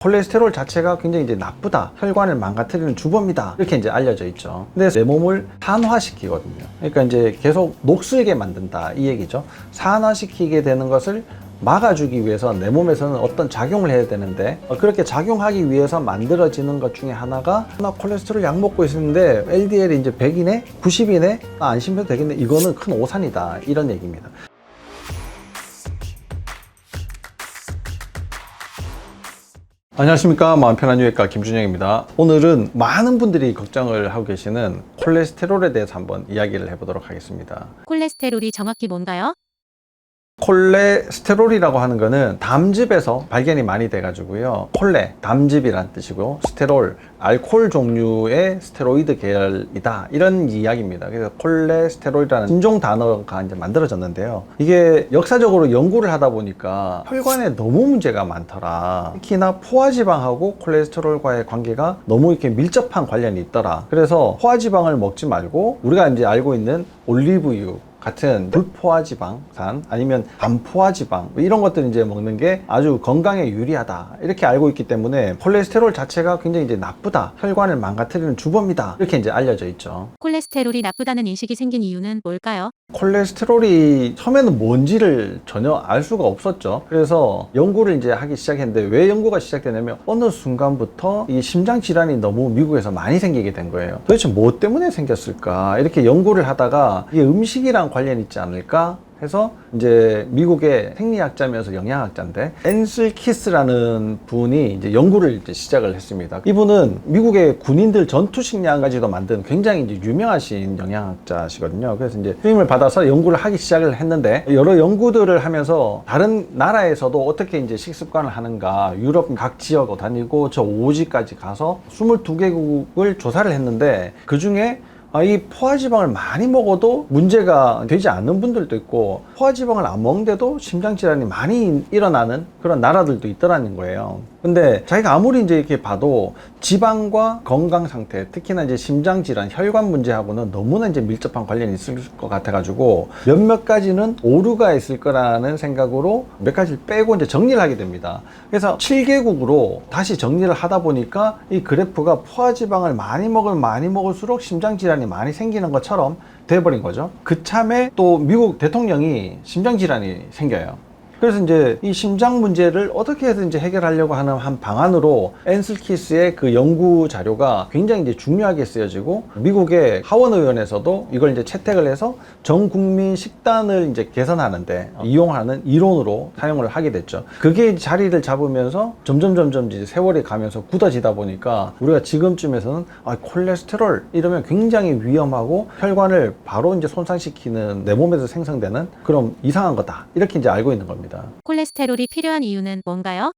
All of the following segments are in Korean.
콜레스테롤 자체가 굉장히 이제 나쁘다, 혈관을 망가뜨리는 주범이다, 이렇게 이제 알려져 있죠. 근데 내 몸을 산화시키거든요. 그러니까 이제 계속 녹슬게 만든다, 이 얘기죠. 산화시키게 되는 것을 막아주기 위해서 내 몸에서는 어떤 작용을 해야 되는데, 그렇게 작용하기 위해서 만들어지는 것 중에 하나가, 나 콜레스테롤 약 먹고 있는데 LDL이 이제 100이네, 90이네, 안 심해도 되겠네, 이거는 큰 오산이다, 이런 얘기입니다. 안녕하십니까, 마음 편한 유해과 김준영입니다. 오늘은 많은 분들이 걱정을 하고 계시는 콜레스테롤에 대해서 한번 이야기를 해보도록 하겠습니다. 콜레스테롤이 정확히 뭔가요? 콜레스테롤이라고 하는 거는 담즙에서 발견이 많이 돼가지고요. 콜레, 담즙이란 뜻이고, 스테롤, 알코올 종류의 스테로이드 계열이다, 이런 이야기입니다. 그래서 콜레스테롤이라는 신종 단어가 이제 만들어졌는데요. 이게 역사적으로 연구를 하다 보니까 혈관에 너무 문제가 많더라. 특히나 포화지방하고 콜레스테롤과의 관계가 너무 이렇게 밀접한 관련이 있더라. 그래서 포화지방을 먹지 말고 우리가 이제 알고 있는 올리브유 같은 불포화지방산, 아니면 반포화지방, 이런 것들 이제 먹는 게 아주 건강에 유리하다, 이렇게 알고 있기 때문에 콜레스테롤 자체가 굉장히 이제 나쁘다, 혈관을 망가뜨리는 주범이다, 이렇게 이제 알려져 있죠. 콜레스테롤이 나쁘다는 인식이 생긴 이유는 뭘까요? 콜레스테롤이 처음에는 뭔지를 전혀 알 수가 없었죠. 그래서 연구를 이제 하기 시작했는데, 왜 연구가 시작되냐면 어느 순간부터 이 심장 질환이 너무 미국에서 많이 생기게 된 거예요. 도대체 뭐 때문에 생겼을까, 이렇게 연구를 하다가 이게 음식이랑 관련이 있지 않을까 해서 이제 미국의 생리학자면서 영양학자인데 앤슬 키스라는 분이 이제 연구를 이제 시작을 했습니다. 이분은 미국의 군인들 전투식량까지도 만든 굉장히 이제 유명하신 영양학자시거든요. 그래서 이제 수임을 받아서 연구를 하기 시작을 했는데, 여러 연구들을 하면서 다른 나라에서도 어떻게 이제 식습관을 하는가, 유럽 각 지역 다니고 저 오지까지 가서 22개국을 조사를 했는데, 그 중에 이 포화지방을 많이 먹어도 문제가 되지 않는 분들도 있고, 포화지방을 안 먹는데도 심장질환이 많이 일어나는 그런 나라들도 있더라는 거예요. 근데 자기가 아무리 이제 이렇게 봐도 지방과 건강 상태, 특히나 이제 심장질환, 혈관 문제하고는 너무나 이제 밀접한 관련이 있을 것 같아가지고 몇몇 가지는 오류가 있을 거라는 생각으로 몇 가지를 빼고 이제 정리를 하게 됩니다. 그래서 7개국으로 다시 정리를 하다 보니까 이 그래프가 포화지방을 많이 먹을수록 심장질환이 많이 생기는 것처럼 돼버린 거죠. 그참에 또 미국 대통령이 심장질환이 생겨요. 그래서 이제 이 심장 문제를 어떻게든지 해결하려고 하는 한 방안으로 앤슬 키스의 그 연구 자료가 굉장히 이제 중요하게 쓰여지고, 미국의 하원 의원에서도 이걸 이제 채택을 해서 전 국민 식단을 이제 개선하는데 이용하는 이론으로 사용을 하게 됐죠. 그게 자리를 잡으면서 점점 이제 세월이 가면서 굳어지다 보니까 우리가 지금쯤에서는 콜레스테롤 이러면 굉장히 위험하고 혈관을 바로 이제 손상시키는, 내 몸에서 생성되는 그런 이상한 거다, 이렇게 이제 알고 있는 겁니다. 콜레스테롤이 필요한 이유는 뭔가요?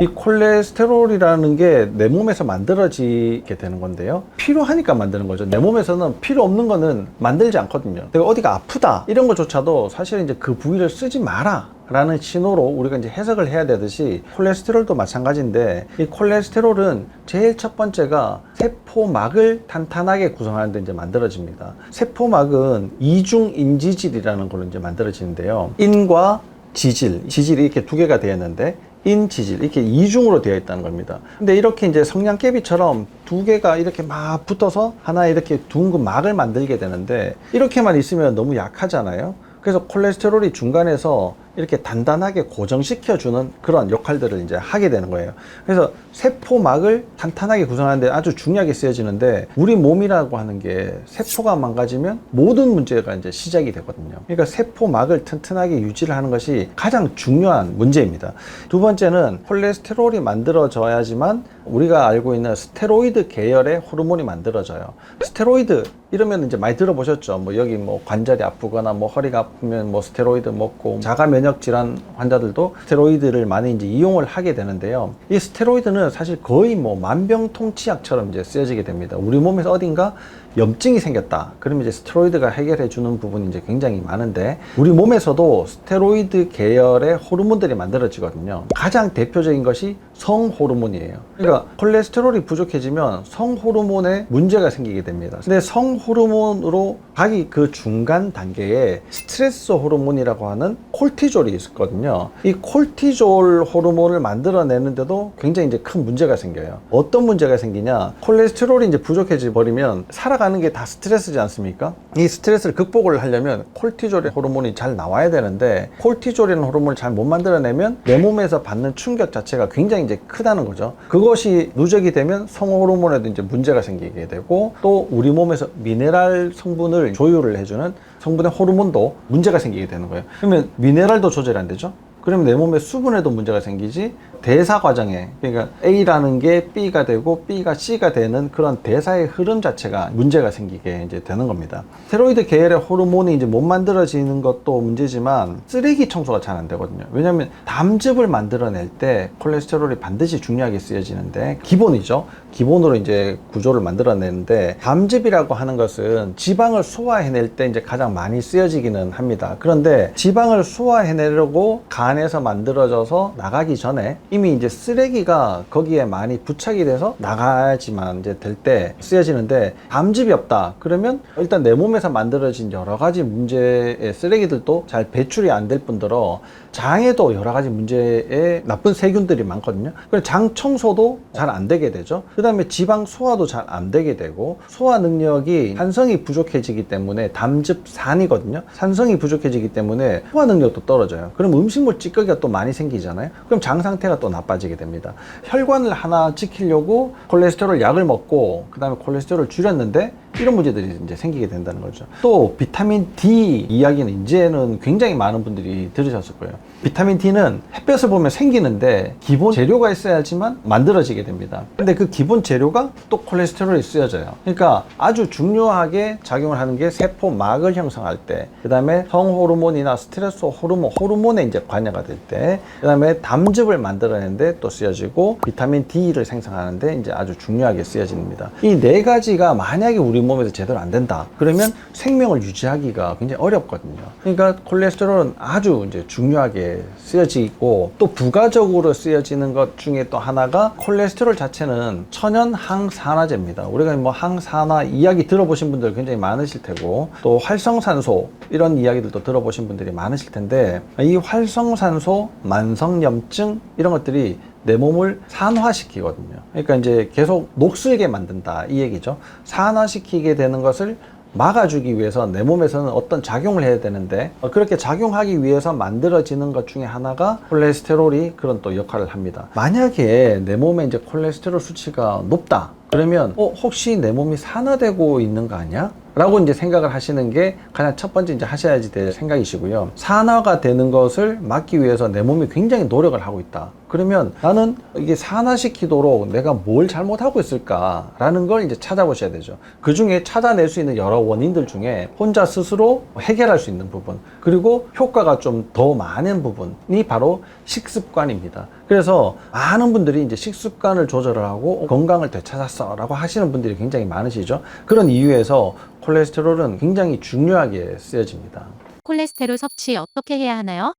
이 콜레스테롤이라는 게 내 몸에서 만들어지게 되는 건데요. 필요하니까 만드는 거죠. 내 몸에서는 필요 없는 거는 만들지 않거든요. 내가 어디가 아프다, 이런 것조차도 사실 이제 그 부위를 쓰지 마라 라는 신호로 우리가 이제 해석을 해야 되듯이, 콜레스테롤도 마찬가지인데, 이 콜레스테롤은 제일 첫 번째가 세포막을 탄탄하게 구성하는 데 이제 만들어집니다. 세포막은 이중인지질이라는 걸로 이제 만들어지는데요. 인과 지질이 이렇게 두 개가 되어 있는데, 인지질, 이렇게 이중으로 되어 있다는 겁니다. 근데 이렇게 이제 성냥개비처럼 두 개가 이렇게 막 붙어서 하나의 이렇게 둥근 막을 만들게 되는데, 이렇게만 있으면 너무 약하잖아요. 그래서 콜레스테롤이 중간에서 이렇게 단단하게 고정시켜주는 그런 역할들을 이제 하게 되는 거예요. 그래서 세포막을 탄탄하게 구성하는데 아주 중요하게 쓰여지는데, 우리 몸이라고 하는 게 세포가 망가지면 모든 문제가 이제 시작이 되거든요. 그러니까 세포막을 튼튼하게 유지를 하는 것이 가장 중요한 문제입니다. 두 번째는 콜레스테롤이 만들어져야지만 우리가 알고 있는 스테로이드 계열의 호르몬이 만들어져요. 스테로이드 이러면 이제 많이 들어보셨죠. 뭐 여기 뭐 관절이 아프거나 뭐 허리가 아프면 뭐 스테로이드 먹고, 자가 면역 질환 환자들도 스테로이드를 많이 이제 이용을 하게 되는데요. 이 스테로이드는 사실 거의 뭐 만병통치약처럼 이제 쓰여지게 됩니다. 우리 몸에서 어딘가 염증이 생겼다, 그러면 이제 스테로이드가 해결해 주는 부분이 이제 굉장히 많은데, 우리 몸에서도 스테로이드 계열의 호르몬들이 만들어지거든요. 가장 대표적인 것이 성호르몬이에요. 그러니까 콜레스테롤이 부족해지면 성호르몬에 문제가 생기게 됩니다. 근데 성호르몬으로 가기 그 중간 단계에 스트레스 호르몬이라고 하는 콜티졸이 있거든요. 이 콜티졸 호르몬을 만들어내는데도 굉장히 이제 큰 문제가 생겨요. 어떤 문제가 생기냐? 콜레스테롤이 이제 부족해져 버리면 살아가는 게 다 스트레스지 않습니까? 이 스트레스를 극복을 하려면 콜티졸 호르몬이 잘 나와야 되는데 콜티졸이라는 호르몬을 잘 못 만들어내면 내 몸에서 받는 충격 자체가 굉장히 이제 크다는 거죠. 그것이 누적이 되면 성호르몬에도 이제 문제가 생기게 되고 또 우리 몸에서 미네랄 성분을 조율을 해주는 성분의 호르몬도 문제가 생기게 되는 거예요. 그러면 미네랄도 조절이 안 되죠. 그러면 내 몸의 수분에도 문제가 생기지 대사 과정에 그러니까 A라는 게 B가 되고 B가 C가 되는 그런 대사의 흐름 자체가 문제가 생기게 이제 되는 겁니다. 스테로이드 계열의 호르몬이 이제 못 만들어지는 것도 문제지만 쓰레기 청소가 잘 안 되거든요. 왜냐하면 담즙을 만들어낼 때 콜레스테롤이 반드시 중요하게 쓰여지는데 기본이죠. 기본으로 이제 구조를 만들어내는데 담즙이라고 하는 것은 지방을 소화해낼 때 이제 가장 많이 쓰여지기는 합니다. 그런데 지방을 소화해내려고 간에서 만들어져서 나가기 전에 이미 이제 쓰레기가 거기에 많이 부착이 돼서 나가야지만 이제 될 때 쓰여지는데 담즙이 없다 그러면 일단 내 몸에서 만들어진 여러 가지 문제의 쓰레기들도 잘 배출이 안 될 뿐더러 장에도 여러 가지 문제의 나쁜 세균들이 많거든요. 그래서 장 청소도 잘 안 되게 되죠. 그 다음에 지방 소화도 잘 안 되게 되고 소화 능력이 산성이 부족해지기 때문에 담즙산이거든요. 산성이 부족해지기 때문에 소화 능력도 떨어져요. 그럼 음식물 찌꺼기가 또 많이 생기잖아요. 그럼 장 상태가 또 나빠지게 됩니다. 혈관을 하나 지키려고 콜레스테롤 약을 먹고 그 다음에 콜레스테롤을 줄였는데 이런 문제들이 이제 생기게 된다는 거죠. 또 비타민 D 이야기는 이제는 굉장히 많은 분들이 들으셨을 거예요. 비타민 D는 햇볕을 보면 생기는데 기본 재료가 있어야지만 만들어지게 됩니다. 근데 그 기본 재료가 또 콜레스테롤이 쓰여져요. 그러니까 아주 중요하게 작용을 하는 게 세포막을 형성할 때, 그 다음에 성호르몬이나 스트레스 호르몬에 이제 관여가 될 때, 그 다음에 담즙을 만들어내는데 또 쓰여지고 비타민 D를 생성하는데 이제 아주 중요하게 쓰여집니다. 이 네 가지가 만약에 우리 몸에서 제대로 안 된다 그러면 생명을 유지하기가 굉장히 어렵거든요. 그러니까 콜레스테롤은 아주 이제 중요하게 쓰여지고 또 부가적으로 쓰여지는 것 중에 또 하나가 콜레스테롤 자체는 천연 항산화제입니다. 우리가 뭐 항산화 이야기 들어보신 분들 굉장히 많으실 테고 또 활성산소 이런 이야기들도 들어보신 분들이 많으실 텐데 이 활성산소, 만성염증 이런 것들이 내 몸을 산화시키거든요. 그러니까 이제 계속 녹슬게 만든다 이 얘기죠. 산화시키게 되는 것을 막아주기 위해서 내 몸에서는 어떤 작용을 해야 되는데 그렇게 작용하기 위해서 만들어지는 것 중에 하나가 콜레스테롤이 그런 또 역할을 합니다. 만약에 내 몸에 이제 콜레스테롤 수치가 높다 그러면 혹시 내 몸이 산화되고 있는 거 아니야? 라고 이제 생각을 하시는 게 가장 첫 번째 이제 하셔야지 될 생각이시고요. 산화가 되는 것을 막기 위해서 내 몸이 굉장히 노력을 하고 있다. 그러면 나는 이게 산화시키도록 내가 뭘 잘못하고 있을까라는 걸 이제 찾아보셔야 되죠. 그 중에 찾아낼 수 있는 여러 원인들 중에 혼자 스스로 해결할 수 있는 부분, 그리고 효과가 좀 더 많은 부분이 바로 식습관입니다. 그래서 많은 분들이 이제 식습관을 조절을 하고 건강을 되찾았어 라고 하시는 분들이 굉장히 많으시죠. 그런 이유에서 콜레스테롤은 굉장히 중요하게 쓰여집니다. 콜레스테롤 섭취 어떻게 해야 하나요?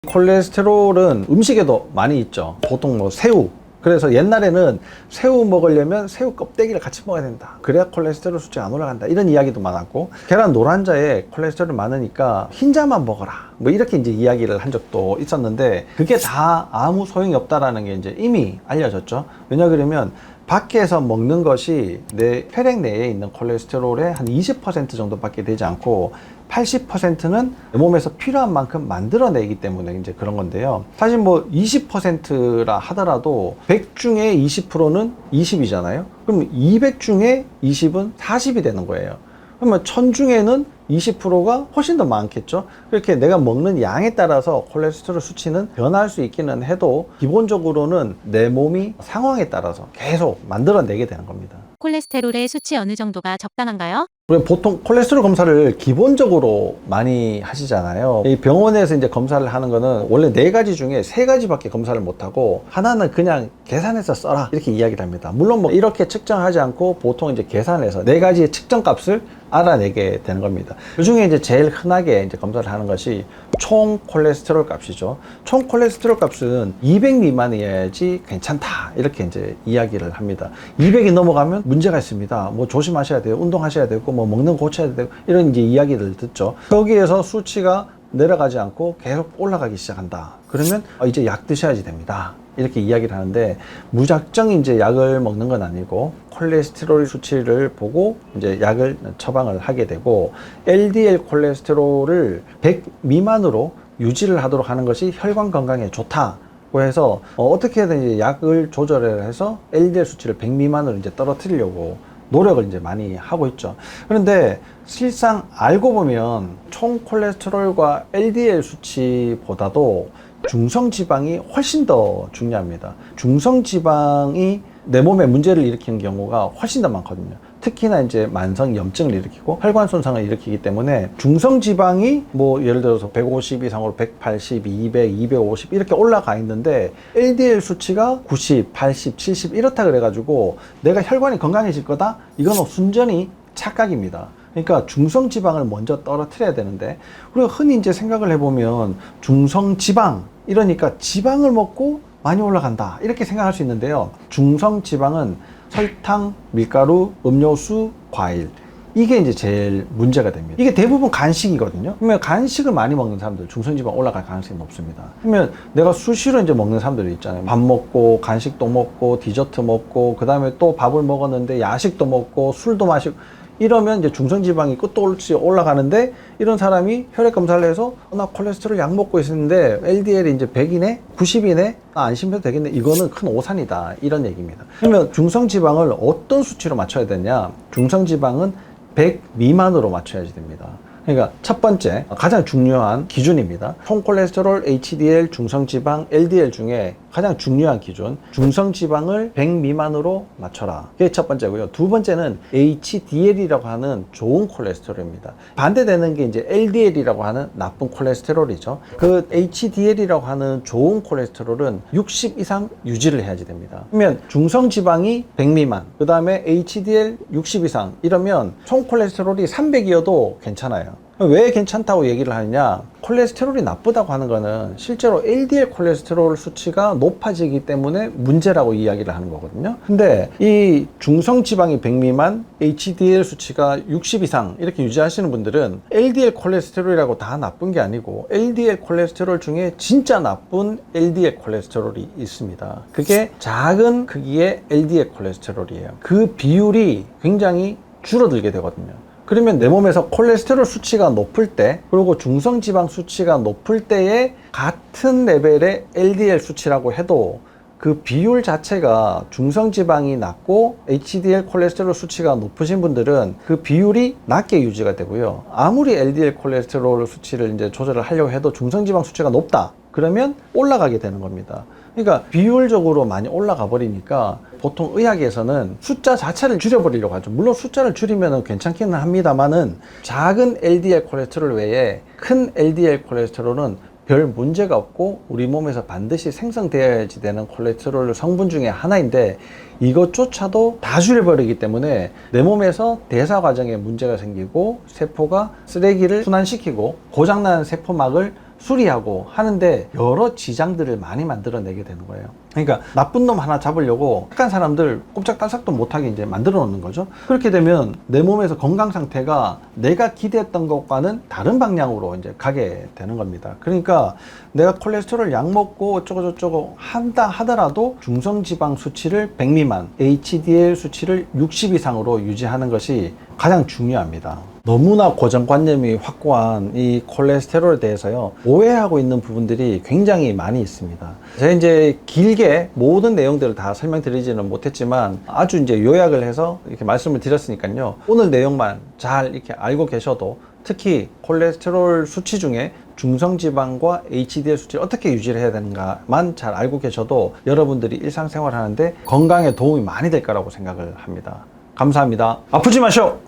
콜레스테롤은 음식에도 많이 있죠. 보통 뭐 새우. 그래서 옛날에는 새우 먹으려면 새우 껍데기를 같이 먹어야 된다. 그래야 콜레스테롤 수치가 안 올라간다. 이런 이야기도 많았고, 계란 노란자에 콜레스테롤이 많으니까 흰자만 먹어라. 뭐 이렇게 이제 이야기를 한 적도 있었는데, 그게 다 아무 소용이 없다라는 게 이제 이미 알려졌죠. 왜냐 그러면 밖에서 먹는 것이 내 혈액 내에 있는 콜레스테롤의 한 20% 정도밖에 되지 않고 80%는 내 몸에서 필요한 만큼 만들어내기 때문에 이제 그런 건데요. 사실 뭐 20%라 하더라도 100 중에 20%는 20이잖아요. 그럼 200 중에 20은 40이 되는 거예요. 그러면 1000 중에는 20%가 훨씬 더 많겠죠. 그렇게 내가 먹는 양에 따라서 콜레스테롤 수치는 변할 수 있기는 해도 기본적으로는 내 몸이 상황에 따라서 계속 만들어내게 되는 겁니다. 콜레스테롤의 수치 어느 정도가 적당한가요? 보통 콜레스테롤 검사를 기본적으로 많이 하시잖아요. 이 병원에서 이제 검사를 하는 거는 원래 4가지 중에 3가지밖에 검사를 못하고 하나는 그냥 계산해서 써라 이렇게 이야기를 합니다. 물론 뭐 이렇게 측정하지 않고 보통 이제 계산해서 4가지의 측정 값을 알아내게 되는 겁니다. 그 중에 이제 제일 흔하게 이제 검사를 하는 것이 총 콜레스테롤 값이죠. 총 콜레스테롤 값은 200 미만이어야지 괜찮다. 이렇게 이제 이야기를 합니다. 200이 넘어가면 문제가 있습니다. 뭐 조심하셔야 돼요. 운동하셔야 되고, 뭐 먹는 거 고쳐야 되고, 이런 이제 이야기를 듣죠. 거기에서 수치가 내려가지 않고 계속 올라가기 시작한다. 그러면 이제 약 드셔야지 됩니다. 이렇게 이야기를 하는데, 무작정 이제 약을 먹는 건 아니고 콜레스테롤 수치를 보고 이제 약을 처방을 하게 되고, LDL 콜레스테롤을 100 미만으로 유지를 하도록 하는 것이 혈관 건강에 좋다고 해서 어떻게든 이제 약을 조절을 해서 LDL 수치를 100 미만으로 이제 떨어뜨리려고 노력을 이제 많이 하고 있죠. 그런데 실상 알고 보면 총 콜레스테롤과 LDL 수치보다도 중성지방이 훨씬 더 중요합니다. 중성지방이 내 몸에 문제를 일으키는 경우가 훨씬 더 많거든요. 특히나 이제 만성 염증을 일으키고 혈관 손상을 일으키기 때문에 중성지방이 뭐 예를 들어서 150 이상으로 180, 200, 250 이렇게 올라가 있는데 LDL 수치가 90, 80, 70 이렇다 그래가지고 내가 혈관이 건강해질 거다? 이건 순전히 착각입니다. 그러니까 중성지방을 먼저 떨어뜨려야 되는데, 우리가 흔히 이제 생각을 해보면 중성지방 이러니까 지방을 먹고 많이 올라간다 이렇게 생각할 수 있는데요. 중성지방은 설탕, 밀가루, 음료수, 과일, 이게 이제 제일 문제가 됩니다. 이게 대부분 간식이거든요. 그러면 간식을 많이 먹는 사람들 중성지방 올라갈 가능성이 높습니다. 그러면 내가 수시로 이제 먹는 사람들이 있잖아요. 밥 먹고 간식도 먹고 디저트 먹고 그 다음에 또 밥을 먹었는데 야식도 먹고 술도 마시고 이러면 이제 중성지방이 끝도 없이 올라가는데, 이런 사람이 혈액 검사를 해서 나 콜레스테롤 약 먹고 있었는데 LDL이 이제 100이네, 90이네, 나 안심해도 되겠네. 이거는 큰 오산이다. 이런 얘기입니다. 그러면 중성지방을 어떤 수치로 맞춰야 되냐? 중성지방은 100 미만으로 맞춰야지 됩니다. 그러니까 첫 번째 가장 중요한 기준입니다. 총 콜레스테롤, HDL, 중성지방, LDL 중에 가장 중요한 기준, 중성지방을 100 미만으로 맞춰라. 그게 첫 번째고요. 두 번째는 HDL이라고 하는 좋은 콜레스테롤입니다. 반대되는 게 이제 LDL이라고 하는 나쁜 콜레스테롤이죠. 그 HDL이라고 하는 좋은 콜레스테롤은 60 이상 유지를 해야지 됩니다. 그러면 중성지방이 100 미만, 그 다음에 HDL 60 이상 이러면 총 콜레스테롤이 300이어도 괜찮아요. 왜 괜찮다고 얘기를 하느냐? 콜레스테롤이 나쁘다고 하는 거는 실제로 LDL 콜레스테롤 수치가 높아지기 때문에 문제라고 이야기를 하는 거거든요. 근데 이 중성지방이 100 미만, HDL 수치가 60 이상 이렇게 유지하시는 분들은 LDL 콜레스테롤이라고 다 나쁜 게 아니고 LDL 콜레스테롤 중에 진짜 나쁜 LDL 콜레스테롤이 있습니다. 그게 작은 크기의 LDL 콜레스테롤이에요. 그 비율이 굉장히 줄어들게 되거든요. 그러면 내 몸에서 콜레스테롤 수치가 높을 때, 그리고 중성지방 수치가 높을 때에 같은 레벨의 LDL 수치라고 해도 그 비율 자체가 중성지방이 낮고 HDL 콜레스테롤 수치가 높으신 분들은 그 비율이 낮게 유지가 되고요. 아무리 LDL 콜레스테롤 수치를 이제 조절을 하려고 해도 중성지방 수치가 높다. 그러면 올라가게 되는 겁니다. 그러니까 비율적으로 많이 올라가 버리니까 보통 의학에서는 숫자 자체를 줄여버리려고 하죠. 물론 숫자를 줄이면 괜찮기는 합니다만은 작은 LDL 콜레스테롤 외에 큰 LDL 콜레스테롤은 별 문제가 없고 우리 몸에서 반드시 생성되어야지 되는 콜레스테롤 성분 중에 하나인데, 이것조차도 다 줄여버리기 때문에 내 몸에서 대사 과정에 문제가 생기고 세포가 쓰레기를 순환시키고 고장난 세포막을 수리하고 하는데 여러 지장들을 많이 만들어내게 되는 거예요. 그러니까 나쁜 놈 하나 잡으려고 착한 사람들 꼼짝달싹도 못하게 이제 만들어 놓는 거죠. 그렇게 되면 내 몸에서 건강 상태가 내가 기대했던 것과는 다른 방향으로 이제 가게 되는 겁니다. 그러니까 내가 콜레스테롤 약 먹고 어쩌고저쩌고 한다 하더라도 중성지방 수치를 100 미만, HDL 수치를 60 이상으로 유지하는 것이 가장 중요합니다. 너무나 고정관념이 확고한 이 콜레스테롤에 대해서요, 오해하고 있는 부분들이 굉장히 많이 있습니다. 제가 이제 길게 모든 내용들을 다 설명드리지는 못했지만 아주 이제 요약을 해서 이렇게 말씀을 드렸으니까요, 오늘 내용만 잘 이렇게 알고 계셔도, 특히 콜레스테롤 수치 중에 중성지방과 HDL 수치를 어떻게 유지를 해야 되는가만 잘 알고 계셔도 여러분들이 일상생활 하는데 건강에 도움이 많이 될 거라고 생각을 합니다. 감사합니다. 아프지 마시오.